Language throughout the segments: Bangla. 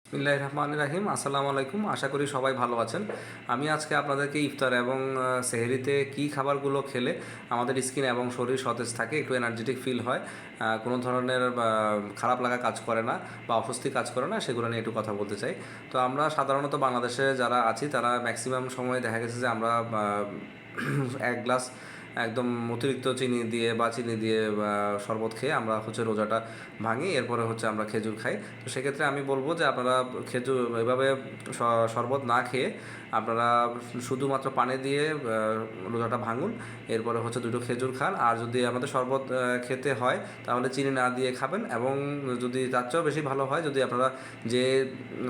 বিসমিল্লাহির রহমানির রহিম। আসসালামু আলাইকুম। আশা করি সবাই ভালো আছেন। আমি আজকে আপনাদেরকে ইফতার এবং সেহরিতে কী খাবারগুলো খেলে আমাদের স্কিন এবং শরীর সতেজ থাকে, একটু এনার্জেটিক ফিল হয়, কোনো ধরনের খারাপ লাগা কাজ করে না বা অস্বস্তি কাজ করে না, সেগুলো নিয়ে একটু কথা বলতে চাই। তো আমরা সাধারণত বাংলাদেশে যারা আছি তারা ম্যাক্সিমাম সময় দেখা গেছে যে আমরা এক গ্লাস একদম অতিরিক্ত চিনি দিয়ে বা চিনি দিয়ে শরবত খেয়ে আমরা রোজাটা ভাঙি, এরপরে আমরা খেজুর খাই। তো সেক্ষেত্রে আমি বলবো যে আপনারা খেজুর এভাবে শরবত না খেয়ে আপনারা শুধুমাত্র পানি দিয়ে রোজাটা ভাঙুন, এরপরে দুটো খেজুর খান। আর যদি আমাদের শরবত খেতে হয় তাহলে চিনি না দিয়ে খাবেন, এবং যদি তার চেয়েও বেশি ভালো হয় যদি আপনারা যে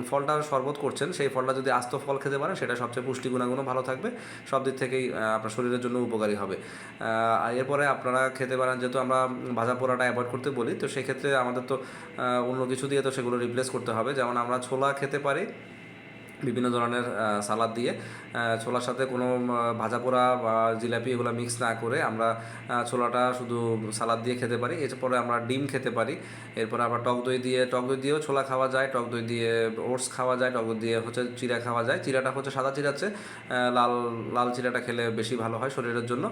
ফলটার শরবত করছেন সেই ফলটা যদি আস্ত ফল খেতে পারেন, সেটা সবচেয়ে পুষ্টি গুণাগুণও ভালো থাকবে, সব দিক থেকেই আপনার শরীরের জন্য উপকারী হবে। এরপরে আপনারা খেতে পারেন, যেহেতু আমরা ভাজা পোড়াটা অ্যাভয়েড করতে বলি, তো সেক্ষেত্রে আমাদের তো অন্য কিছু দিয়ে তো সেগুলো রিপ্লেস করতে হবে। যেমন আমরা ছোলা খেতে পারি বিভিন্ন ধরনের সালাদ দিয়ে। ছোলার সাথে কোনো ভাজা পোড়া বা জিলাপি এগুলো মিক্স না করে আমরা ছোলাটা শুধু সালাদ দিয়ে খেতে পারি। এরপরে আমরা ডিম খেতে পারি। এরপরে আবার টক দই দিয়েও ছোলা খাওয়া যায়, টক দই দিয়ে ওটস খাওয়া যায়, টক দই দিয়ে চিড়া খাওয়া যায়। চিড়াটা সাদা চিড়ার চেয়ে লাল লাল চিড়াটা খেলে বেশি ভালো হয় শরীরের জন্য।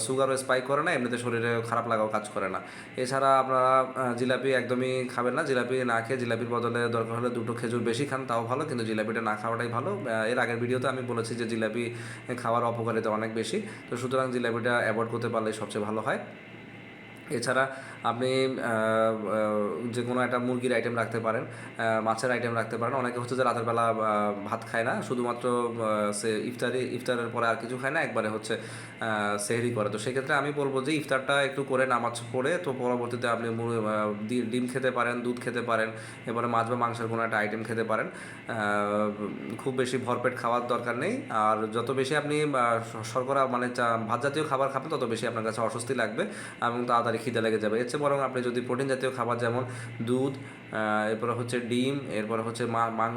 সুগারও স্পাইক করে না, এমনিতে শরীরে খারাপ লাগাও কাজ করে না। এছাড়া আপনারা জিলাপি একদমই খাবেন না। জিলাপি না খেয়ে জিলাপির বদলে দরকার হলে দুটো খেজুর বেশি খান, তাও ভালো, কিন্তু জিলাপিটা না খাওয়াটাই ভালো। এর আগের ভিডিওতে আমি বলেছি যে জিলাপি খাওয়ার অপকারিতা অনেক বেশি, তো সুতরাং জিলাপিটা অ্যাভয়েড করতে পারলে সবচেয়ে ভালো হয়। এছাড়া আপনি যে কোনো একটা মুরগির আইটেম রাখতে পারেন, মাছের আইটেম রাখতে পারেন। অনেকে যে রাতের বেলা ভাত খায় না, শুধুমাত্র সে ইফতারের পরে আর কিছু খায় না, একবারে সেহরি করে। তো সেক্ষেত্রে আমি বলবো যে ইফতারটা একটু করে নামাজ পড়ে তো পরবর্তীতে আপনি ডিম খেতে পারেন, দুধ খেতে পারেন, এবারে মাছ বা মাংসের কোনো একটা আইটেম খেতে পারেন। খুব বেশি ভরপেট খাওয়ার দরকার নেই। আর যত বেশি আপনি শর্করা ভাত জাতীয় খাবার খাবেন, তত বেশি আপনার কাছে অস্বস্তি লাগবে এবং তাড়াতাড়ি খিদে লেগে যাবে। এর চেয়ে বরং আপনি যদি প্রোটিন জাতীয় খাবার, যেমন দুধ, এরপরে ডিম, এরপরে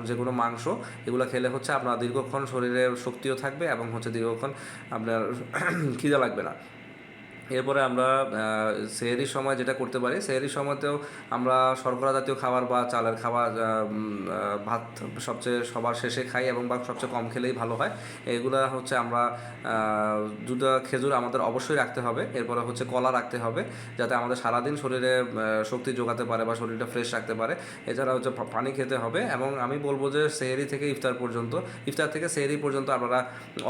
যে কোনো মাংস, এগুলো খেলে আপনার দীর্ঘক্ষণ শরীরে শক্তিও থাকবে এবং দীর্ঘক্ষণ আপনার খিদে লাগবে না। এরপরে আমরা সেহরির সময় যেটা করতে পারি, সেহরির সময়তেও আমরা শর্করা জাতীয় খাবার বা চালের খাবার, ভাত সবার শেষে খাই এবং বা সবচেয়ে কম খেলেই ভালো হয়। এগুলো আমরা দুটো খেজুর আমাদের অবশ্যই রাখতে হবে। এরপরে কলা রাখতে হবে, যাতে আমাদের সারাদিন শরীরে শক্তি যোগাতে পারে বা শরীরটা ফ্রেশ রাখতে পারে। এছাড়া পানি খেতে হবে। এবং আমি বলবো যে সেহরি থেকে ইফতার থেকে সেহরি পর্যন্ত আপনারা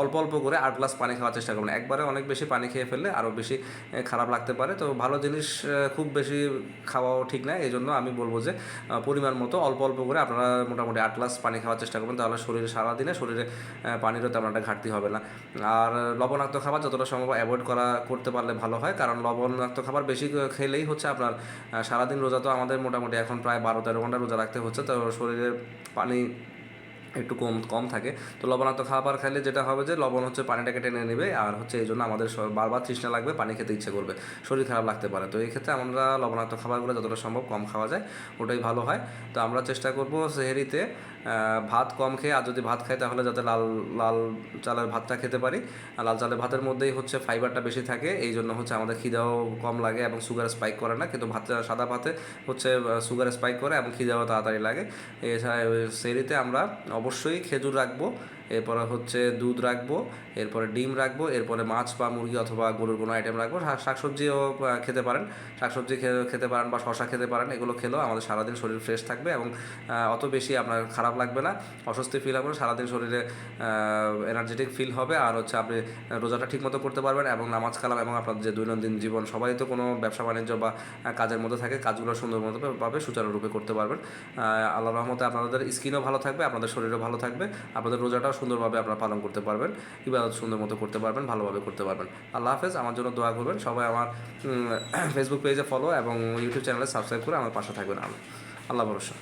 অল্প অল্প করে 8 গ্লাস পানি খাওয়ার চেষ্টা করবেন। একবারে অনেক বেশি পানি খেয়ে ফেললে আরও বেশি খারাপ লাগতে পারে। তো ভালো জিনিস খুব বেশি খাওয়াও ঠিক না, এই জন্য আমি বলবো যে পরিমাণ মতো অল্প অল্প করে আপনারা মোটামুটি 8 গ্লাস পানি খাওয়ার চেষ্টা করবেন, তাহলে সারাদিনে শরীরে পানিরও তেমন একটা ঘাটতি হবে না। আর লবণাক্ত খাবার যতটা সম্ভব অ্যাভয়েড করতে পারলে ভালো হয়, কারণ লবণাক্ত খাবার বেশি খেলেই আপনার সারাদিন রোজা, তো আমাদের মোটামুটি এখন প্রায় 12-13 ঘন্টা রোজা রাখতে হচ্ছে, তো শরীরে পানি একটু কম থাকে। তো লবণাক্ত খাবার খাইলে যেটা হবে যে লবণ পানিটাকে টেনে নেবে, আর এই জন্য আমাদের বারবার তৃষ্ণা লাগবে, পানি খেতে ইচ্ছে করবে, শরীর খারাপ লাগতে পারে। তো এই ক্ষেত্রে আমরা লবণাক্ত খাবারগুলো যতটা সম্ভব কম খাওয়া যায় ওটাই ভালো হয়। তো আমরা চেষ্টা করব সেহরিতে ভাত কম খেয়ে, আর যদি ভাত খাই তাহলে যাতে লাল লাল চালের ভাতটা খেতে পারি। আর লাল চালের ভাতের মধ্যেই ফাইবারটা বেশি থাকে, এই জন্য আমাদের খিদাও কম লাগে এবং সুগার স্পাইক করে না। কিন্তু সাদা ভাতে সুগার স্পাইক করে এবং খিদাও তাড়াতাড়ি লাগে। এছাড়া সেহরিতে আমরা অবশ্যই খেজুর রাখবো, এরপরে দুধ রাখবো, এরপরে ডিম রাখবো, এরপরে মাছ বা মুরগি অথবা গরুর কোনো আইটেম রাখবো। শাকসবজিও খেতে পারেন, শাকসবজি খেতে পারেন বা শশা খেতে পারেন। এগুলো খেলেও আমাদের সারাদিন শরীর ফ্রেশ থাকবে এবং অত বেশি আপনার খারাপ লাগবে না, অস্বস্তি ফিল হবে, সারাদিন শরীরে এনার্জেটিক ফিল হবে। আর আপনি রোজাটা ঠিকমতো করতে পারবেন এবং নামাজ কালাম এবং আপনার যে দৈনন্দিন জীবন, সবাই তো কোনো ব্যবসা বাণিজ্য বা কাজের মধ্যে থাকে, কাজগুলো সুন্দর মতো ভাবে সুচারুরূপে করতে পারবেন। আল্লাহর রহমতে আপনাদের স্কিনও ভালো থাকবে, আপনাদের শরীরও ভালো থাকবে, আপনাদের রোজাটাও সুন্দরভাবে আপনারা পালন করতে পারবেন, ইবাদত সুন্দর মতো করতে পারবেন, ভালোভাবে করতে পারবেন। আল্লাহ হাফেজ। আমার জন্য দোয়া করবেন। সবাই আমার ফেসবুক পেজে ফলো এবং ইউটিউব চ্যানেলে সাবস্ক্রাইব করে আমার পাশে থাকবেন। আল্লাহ ভরসা।